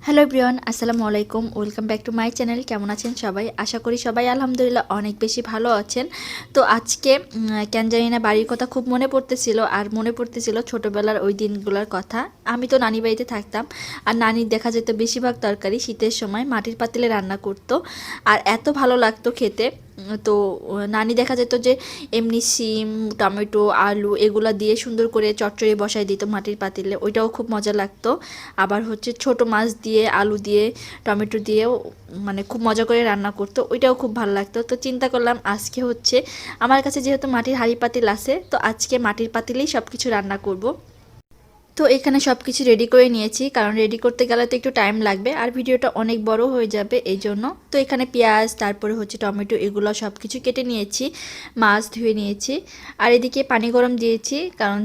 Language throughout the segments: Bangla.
হ্যালো এভরিওয়ান, আসসালামু আলাইকুম। Welcome back to my channel. কেমন আছেন সবাই? আশা করি সবাই আলহামদুলিল্লাহ অনেক বেশি ভালো আছেন। তো আজকে কেন জানি না বাড়ির কথা খুব মনে পড়তেছিল, আর মনে পড়তেছিল ছোটোবেলার ওই দিনগুলোর কথা। আমি তো নানি বাড়িতে থাকতাম, আর নানির দেখা যেত বেশিরভাগ তরকারি শীতের সময় মাটির পাতিলে রান্না করতো, আর এত ভালো লাগতো খেতে। তো নানি দেখা যেত যে এমনি সিম, টমেটো, আলু এগুলা দিয়ে সুন্দর করে চচ্চড়ি বসায় দিত মাটির পাতিলে, ওইটাও খুব মজা লাগতো। আবার হচ্ছে ছোট মাছ দিয়ে, আলু দিয়ে, টমেটো দিয়েও মানে খুব মজা করে রান্না করতো, ওইটাও খুব ভালো লাগতো। তো চিন্তা করলাম আজকে হচ্ছে আমার কাছে যেহেতু মাটির হাঁড়ি পাতিল আছে, তো আজকে মাটির পাতিলেই সব কিছু রান্না করব। তো এখানে সব কিছু রেডি করে নিয়েছি, কারণ রেডি করতে গেলে তো একটু টাইম লাগবে, আর ভিডিওটা অনেক বড় হয়ে যাবে এই জন্য। তো এখানে পেঁয়াজ, তারপরে হচ্ছে টমেটো, এগুলো সব কিছু কেটে নিয়েছি, মাছ ধুয়ে নিয়েছি, আর এদিকে পানি গরম দিয়েছি, কারণ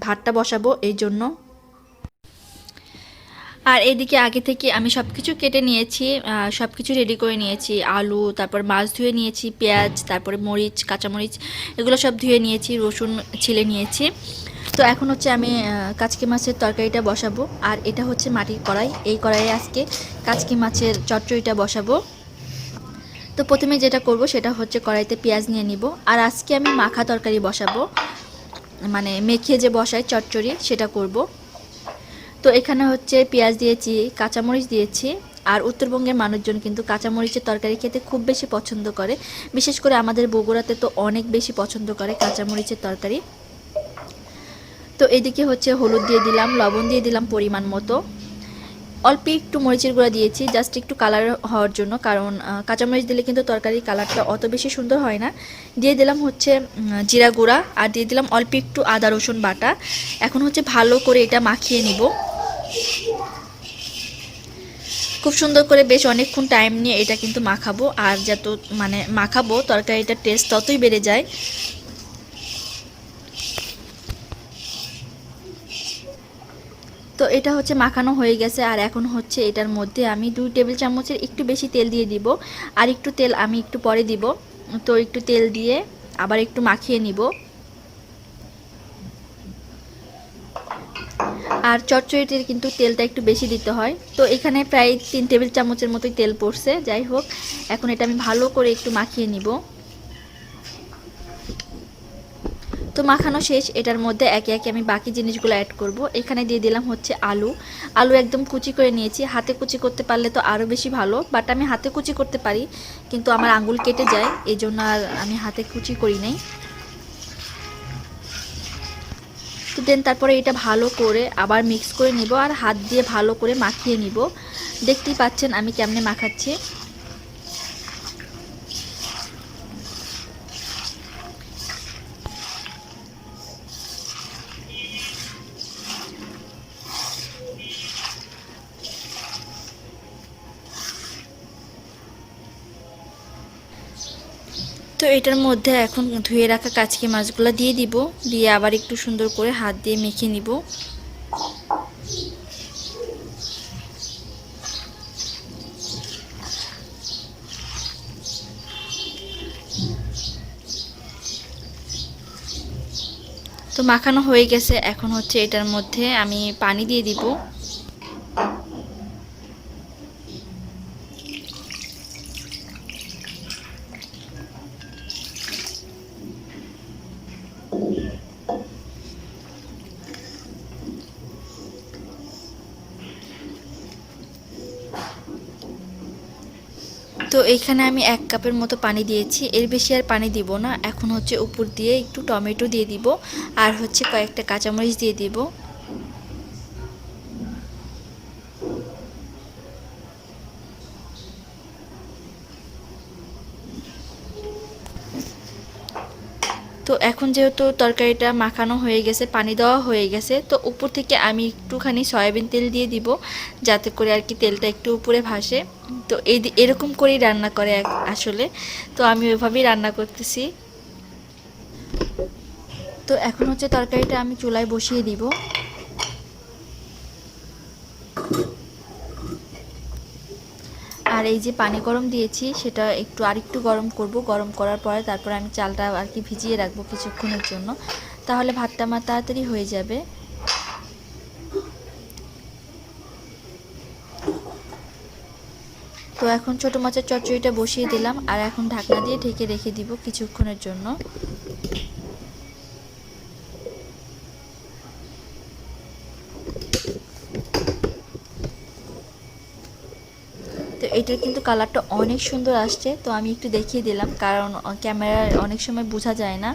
ভাতটা বসাবো এই জন্য। আর এদিকে আগে থেকে আমি সব কিছু কেটে নিয়েছি, সব কিছু রেডি করে নিয়েছি, আলু, তারপর মাছ ধুয়ে নিয়েছি, পেঁয়াজ, তারপরে মরিচ, কাঁচামরিচ এগুলো সব ধুয়ে নিয়েছি, রসুন ছিলে নিয়েছি। তো এখন হচ্ছে আমি কাচকি মাছের তরকারিটা বসাবো, আর এটা হচ্ছে মাটির কড়াই, এই কড়াইয়ে আজকে কাচকি মাছের চচ্চড়িটা বসাবো। তো প্রথমে যেটা করব সেটা হচ্ছে কড়াইতে পেঁয়াজ নিয়ে নিব, আর আজকে আমি মাখা তরকারি বসাবো, মানে মেখে যে বসাই চচ্চড়ি সেটা করব। তো এখানে হচ্ছে পেঁয়াজ দিয়েছি, কাঁচামরিচ দিয়েছি, আর উত্তরবঙ্গের মানুষজন কিন্তু কাঁচামরিচের তরকারি খেতে খুব বেশি পছন্দ করে, বিশেষ করে আমাদের বগুড়াতে তো অনেক বেশি পছন্দ করে কাঁচামরিচের তরকারি। তো এদিকে হচ্ছে হলুদ দিয়ে দিলাম, লবণ দিয়ে দিলাম পরিমাণ মতো, অল্প একটু মরিচের গুঁড়া দিয়েছি জাস্ট একটু কালার হওয়ার জন্য, কারণ কাঁচামরিচ দিলে কিন্তু তরকারির কালারটা অত বেশি সুন্দর হয় না। দিয়ে দিলাম হচ্ছে জিরা গুঁড়া, আর দিয়ে দিলাম অল্প একটু আদা রসুন বাটা। এখন হচ্ছে ভালো করে এটা মাখিয়ে নিব, খুব সুন্দর করে বেশ অনেকক্ষণ টাইম নিয়ে এটা কিন্তু মাখাবো, আর যত মানে মাখাবো তরকারিটার টেস্ট ততই বেড়ে যায়। তো এটা হচ্ছে মাখানো হয়ে গেছে, আর এখন হচ্ছে এটার মধ্যে আমি 2 টেবিল চামচের একটু বেশি তেল দিয়ে দিব, আর একটু তেল আমি একটু পরে দিব। তো একটু তেল দিয়ে আবার একটু মাখিয়ে নিব। আর চচ্চড়িতে কিন্তু তেলটা একটু বেশি দিতে হয়, তো এখানে প্রায় 3 টেবিল চামচের মতোই তেল পড়ছে। যাই হোক, এখন এটা আমি ভালো করে একটু মাখিয়ে নিব। তো মাখানো শেষ, এটার মধ্যে একে একে আমি বাকি জিনিসগুলো অ্যাড করব। এখানে দিয়ে দিলাম হচ্ছে আলু, আলু একদম কুচি করে নিয়েছি, হাতে কুচি করতে পারলে তো আরও বেশি ভালো, বাট আমি হাতে কুচি করতে পারি, কিন্তু আমার আঙুল কেটে যায়, এই জন্য আর আমি হাতে কুচি করি নাই। তো দেন তারপরে এটা ভালো করে আবার মিক্স করে নিব, আর হাত দিয়ে ভালো করে মাখিয়ে নিব। দেখতেই পাচ্ছেন আমি কেমনে মাখাচ্ছি। তো এটার মধ্যে এখন ধুয়ে রাখা কাচকি মাছগুলো দিয়ে দিব, দিয়ে আবার একটু সুন্দর করে হাত দিয়ে মেখে নিব। তো মাখানো হয়ে গেছে, এখন হচ্ছে এটার মধ্যে আমি পানি দিয়ে দিব। তো এইখানে আমি 1 কাপের মতো পানি দিয়েছি, এর বেশি আর পানি দিব না। এখন হচ্ছে উপর দিয়ে একটু টমেটো দিয়ে দিব, আর হচ্ছে কয়েকটা কাঁচামরিচ দিয়ে দিব। তো এখন যেহেতু তরকারিটা মাখানো হয়ে গেছে, পানি দেওয়া হয়ে গেছে, তো উপর থেকে আমি একটুখানি সয়াবিন তেল দিয়ে দিব, যাতে করে আর কি তেলটা একটু উপরে ভাসে। তো এরকম করেই রান্না করে আসলে, তো আমি ওইভাবেই রান্না করতেছি। তো এখন হচ্ছে তরকারিটা আমি চুলায় বসিয়ে দিব, আর এই যে পানি গরম দিয়েছি সেটা আরেকটু গরম করব। গরম করার পরে তারপর আমি চালটা আর কি ভিজিয়ে রাখবো কিছুক্ষণের জন্য, তাহলে ভাতটা আমার তাড়াতাড়ি হয়ে যাবে। তো এখন ছোট মাছের চচ্চড়িটা বসিয়ে দিলাম আর এখন ঢাকনা দিয়ে ঢেকে রেখে দিব কিছুক্ষণের জন্য। তো এটার কিন্তু কালারটা অনেক সুন্দর আসছে, তো আমি একটু দেখিয়ে দিলাম কারণ ক্যামেরায় অনেক সময় বোঝা যায় না।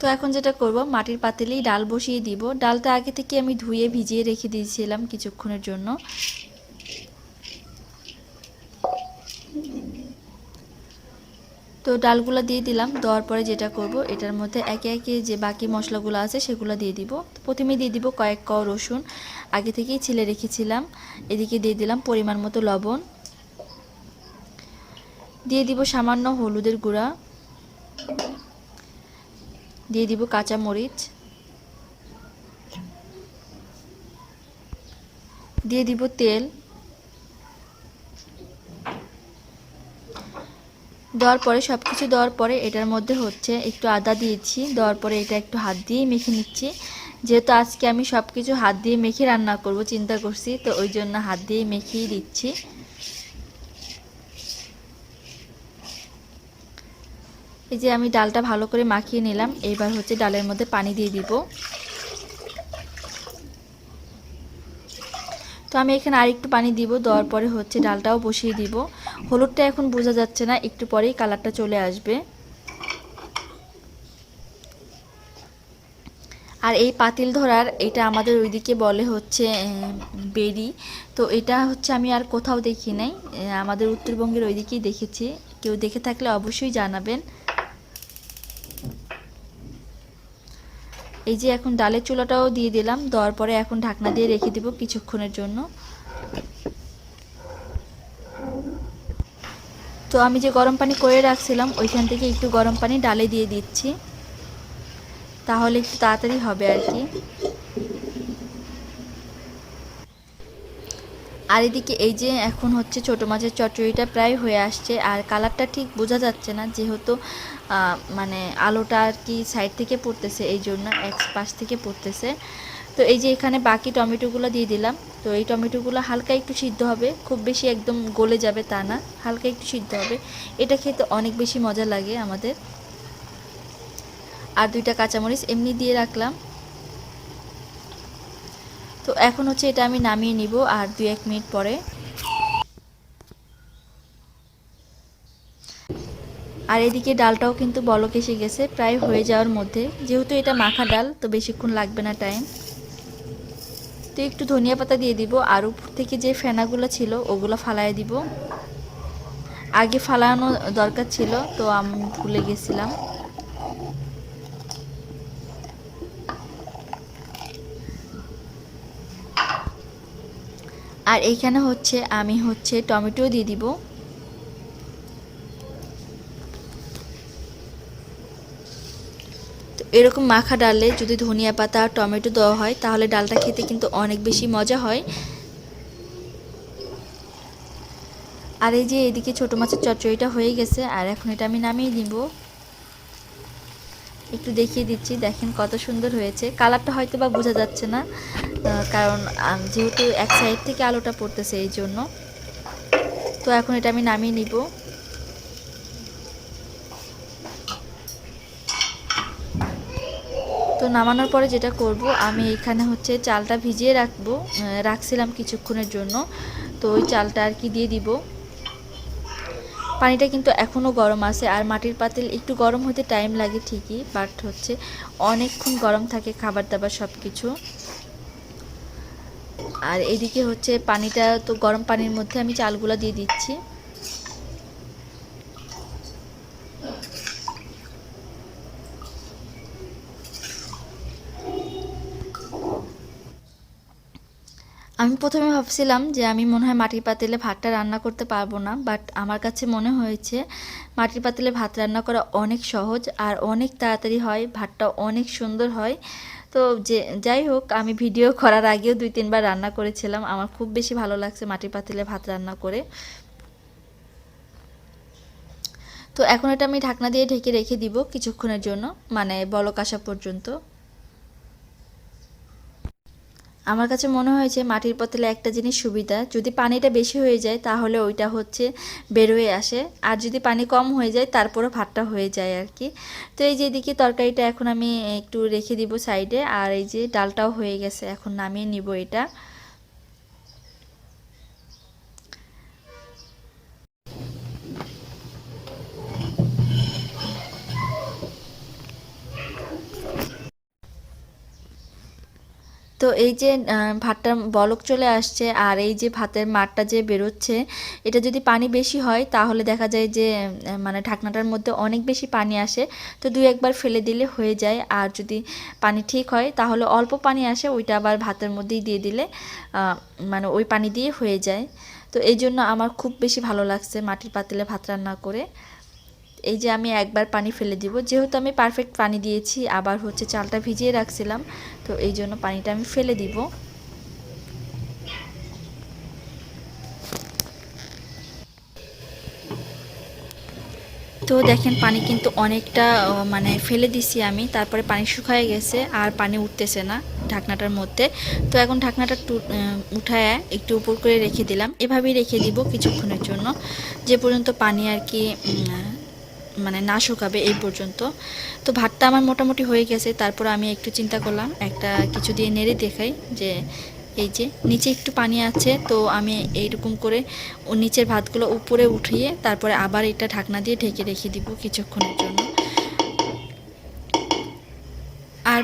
তো এখন যেটা করব, মাটির পাতিলেই ডাল বসিয়ে দিব। ডালটা আগে থেকে আমি ধুয়ে ভিজিয়ে রেখে দিয়েছিলাম কিছুক্ষণের জন্য। তো ডালগুলো দিয়ে দিলাম, দেওয়ার পরে যেটা করব, এটার মধ্যে একে একে যে বাকি মশলাগুলো আছে সেগুলো দিয়ে দিব। প্রথমে দিয়ে দিব কয়েক কোয়া রসুন, আগে থেকেই ছিলে রেখেছিলাম। এদিকে দিয়ে দিলাম পরিমাণ মতো লবণ, দিয়ে দিব সামান্য হলুদের গুঁড়া, দিয়ে দিব কাঁচা মরিচ, দিয়ে দিব তেল। দেওয়ার পরে সব কিছু দেওয়ার পরে এটার মধ্যে হচ্ছে একটু আদা দিয়েছি, দেওয়ার পরে এটা একটু হাত দিয়েই মেখে নিচ্ছি। যেহেতু আজকে আমি সব কিছু হাত দিয়ে মেখে রান্না করব চিন্তা করছি, তো ওই জন্য হাত দিয়েই মেখেই দিচ্ছি। এই যে আমি ডালটা ভালো করে মাখিয়ে নিলাম, এবার হচ্ছে ডালের মধ্যে পানি দিয়ে দিব। তো আমি এখানে আরেকটু পানি দিব, দেওয়ার পরে হচ্ছে ডালটাও বসিয়ে দিব। হলুদটা এখন বোঝা যাচ্ছে না, একটু পরেই কালারটা চলে আসবে। আর এই পাতিল ধরার এটা আমাদের ওইদিকে বলে হচ্ছে বেড়ি। তো এটা হচ্ছে আমি আর কোথাও দেখি নাই, আমাদের উত্তরবঙ্গের ওইদিকেই দেখেছি। কেউ দেখে থাকলে অবশ্যই জানাবেন। এই যে এখন ডালের চুলাটাও দিয়ে দিলাম, দেওয়ার পরে এখন ঢাকনা দিয়ে রেখে দিব কিছুক্ষণের জন্য। তো আমি যে গরম পানি করে রাখছিলাম ওইখান থেকে একটু গরম পানি ডালে দিয়ে দিচ্ছি, তাহলে একটু তাড়াতাড়ি হবে আর কি। আর এদিকে এই যে এখন হচ্ছে ছোটো মাছের চচ্চড়িটা প্রায় হয়ে আসছে, আর কালারটা ঠিক বোঝা যাচ্ছে না যেহেতু মানে আলোটা আর কি সাইড থেকে পড়তেছে, এই জন্য এক পাশ থেকে পড়তেছে। তো এই যে এখানে বাকি টমেটোগুলো দিয়ে দিলাম। তো এই টমেটোগুলো হালকা একটু সিদ্ধ হবে, খুব বেশি একদম গলে যাবে তা না, হালকা একটু সিদ্ধ হবে। এটা খেতে অনেক বেশি মজা লাগে আমাদের। আর দুইটা কাঁচামরিচ এমনি দিয়ে রাখলাম। তো এখন হচ্ছে এটা আমি নামিয়ে নিব আর 2-1 মিনিট পরে। আর এদিকে ডালটাও কিন্তু বলক এসে গেছে, প্রায় হয়ে যাওয়ার মধ্যে। যেহেতু এটা মাখা ডাল তো বেশিক্ষণ লাগবে না টাইম। তো একটু ধনিয়া পাতা দিয়ে দিব, আর উপর থেকে যে ফেনাগুলো ছিল ওগুলো ফালায় দিব। আগে ফালানো দরকার ছিল, তো আমি ভুলে গেছিলাম। আর এইখানে হচ্ছে আমি টমেটো দিয়ে দিব। তো এরকম মাখা ডালে যদি ধনিয়া পাতা আর টমেটো দেওয়া হয় তাহলে ডালটা খেতে কিন্তু অনেক বেশি মজা হয়। আর এই যে এদিকে ছোটো মাছের চচ্চড়িটা হয়ে গেছে, আর এখন এটা আমি নামিয়ে দিব। একটু দেখিয়ে দিচ্ছি, দেখেন কত সুন্দর হয়েছে। কালারটা হয়তো বা বোঝা যাচ্ছে না, কারণ যেহেতু এক সাইড থেকে আলোটা পড়তেছে এই জন্য। তো এখন এটা আমি নামিয়ে নিব। তো নামানোর পরে যেটা করব, আমি এখানে হচ্ছে চালটা ভিজিয়ে রাখছিলাম কিছুক্ষণের জন্য। তো ওই চালটা আর কি দিয়ে দিব। পানিটা কিন্তু এখনও গরম আছে, আর মাটির পাতিল একটু গরম হতে টাইম লাগে ঠিকই, বাট হচ্ছে অনেকক্ষণ গরম থাকে খাবার দাবার সব কিছু। আর এদিকে হচ্ছে পানিটা, তো গরম পানির মধ্যে আমি চালগুলো দিয়ে দিচ্ছি। আমি প্রথমে ভাবছিলাম যে আমি মনে হয় মাটির পাতিলে ভাতটা রান্না করতে পারবো না, বাট আমার কাছে মনে হয়েছে মাটির পাতিলে ভাত রান্না করা অনেক সহজ আর অনেক তাড়াতাড়ি হয়, ভাতটা অনেক সুন্দর হয়। তো যাই হোক, আমি ভিডিও করার আগেও 2-3 বার রান্না করেছিলাম, আমার খুব বেশি ভালো লাগছে মাটির পাতিলে ভাত রান্না করে। তো এখন এটা আমি ঢাকনা দিয়ে ঢেকে রেখে দিব কিছুক্ষণের জন্য, মানে বলক আসা পর্যন্ত। আমার কাছে মনে হয়েছে মাটির পাতিলে একটা জিনিস সুবিধা, যদি পানিটা বেশি হয়ে যায় তাহলে ওইটা হচ্ছে বের হয়ে আসে, আর যদি পানি কম হয়ে যায় তারপরও ভাতটা হয়ে যায় আর কি। তো এই যে এদিকে তরকারিটা এখন আমি একটু রেখে দিব সাইডে, আর এই যে ডালটাও হয়ে গেছে, এখন নামিয়ে নিব এটা। তো এই যে ভাতটা বলক চলে আসছে, আর এই যে ভাতের মারটা যে বেরোচ্ছে, এটা যদি পানি বেশি হয় তাহলে দেখা যায় যে মানে ঢাকনাটার মধ্যে অনেক বেশি পানি আসে, তো দুই একবার ফেলে দিলে হয়ে যায়। আর যদি পানি ঠিক হয় তাহলে অল্প পানি আসে, ওইটা আবার ভাতের মধ্যেই দিয়ে দিলে মানে ওই পানি দিয়ে হয়ে যায়। তো এই জন্য আমার খুব বেশি ভালো লাগছে মাটির পাতিলে ভাত রান্না করে। এই যে আমি একবার পানি ফেলে দিব, যেহেতু আমি পারফেক্ট পানি দিয়েছি, আবার হচ্ছে চালটা ভিজিয়ে রাখছিলাম, তো এই জন্য পানিটা আমি ফেলে দিব। তো দেখেন পানি কিন্তু অনেকটা মানে ফেলে দিছি আমি, তারপরে পানি শুকায় গেছে আর পানি উঠতেছে না ঢাকনাটার মধ্যে। তো এখন ঢাকনাটা উঠায় একটু উপর করে রেখে দিলাম, এভাবেই রেখে দিব কিছুক্ষণের জন্য, যে পর্যন্ত পানি আর কি মানে না শুকাবে এই পর্যন্ত। তো ভাতটা আমার মোটামুটি হয়ে গেছে, তারপর আমি একটু চিন্তা করলাম একটা কিছু দিয়ে নেড়ে দেখাই, যে এই যে নিচে একটু পানি আছে, তো আমি এইরকম করে ও নিচের ভাতগুলো উপরে উঠিয়ে তারপরে আবার এটা ঢাকনা দিয়ে ঢেকে রেখে দিব কিছুক্ষণের জন্য। আর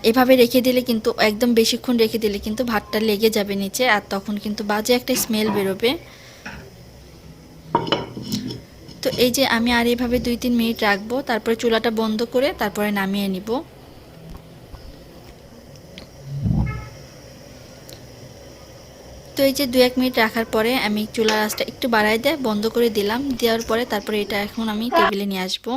এভাবে রেখে দিলে কিন্তু একদম বেশিক্ষণ রেখে দিলে কিন্তু ভাতটা লেগে যাবে নিচে, আর তখন কিন্তু বাজে একটা স্মেল বেরোবে। তো এই যে আমি আর এইভাবে 2-3 মিনিট রাখবো, তারপরে চুলাটা বন্ধ করে তারপরে নামিয়ে নিব। তো এই যে 2-1 মিনিট রাখার পরে আমি চুলার আঁচটা একটু বাড়ায় দিয়ে বন্ধ করে দিলাম, দেওয়ার পরে তারপরে এটা এখন আমি টেবিলে নিয়ে আসবো।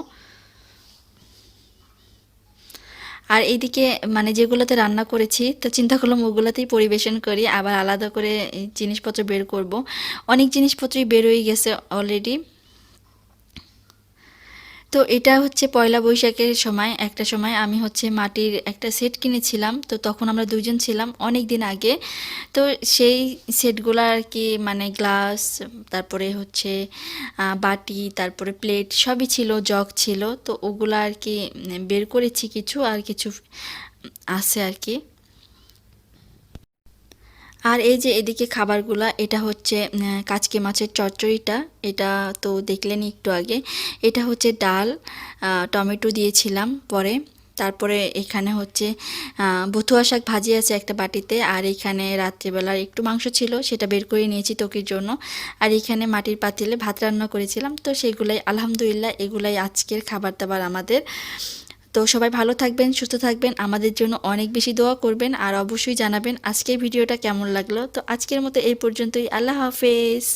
আর এইদিকে মানে যেগুলোতে রান্না করেছি, তো চিন্তা করলাম ওগুলোতেই পরিবেশন করি, আবার আলাদা করে জিনিসপত্র বের করব। অনেক জিনিসপত্রই বের হয়ে গেছে অলরেডি। তো এটা হচ্ছে পয়লা বৈশাখের সময়, একটা সময় আমি হচ্ছে মাটির একটা সেট কিনেছিলাম, তো তখন আমরা দুইজন ছিলাম অনেক দিন আগে। তো সেই সেটগুলো আর কি মানে গ্লাস, তারপরে হচ্ছে বাটি, তারপরে প্লেট সবই ছিল, জগ ছিল, তো ওগুলো আর কি বের করেছি কিছু, আর কিছু আছে আর কি। আর এই যে এদিকে খাবারগুলা, এটা হচ্ছে কাচকি মাছের চচ্চড়িটা, এটা তো দেখলেনই একটু আগে। এটা হচ্ছে ডাল, টমেটো দিয়েছিলাম পরে। তারপরে এখানে হচ্ছে বথুয়া শাক ভাজি আছে একটা বাটিতে, আর এখানে রাত্রিবেলার একটু মাংস ছিল, সেটা বের করে নিয়েছি তকির জন্য। আর এখানে মাটির পাতিলে ভাত রান্না করেছিলাম, তো সেগুলাই আলহামদুলিল্লাহ এগুলাই আজকের খাবার দাবার আমাদের। তো সবাই ভালো থাকবেন, সুস্থ থাকবেন, আমাদের জন্য অনেক বেশি দোয়া করবেন, আর অবশ্যই জানাবেন আজকের ভিডিওটা কেমন লাগলো। তো আজকের মতো এই পর্যন্তই, আল্লাহ হাফেজ।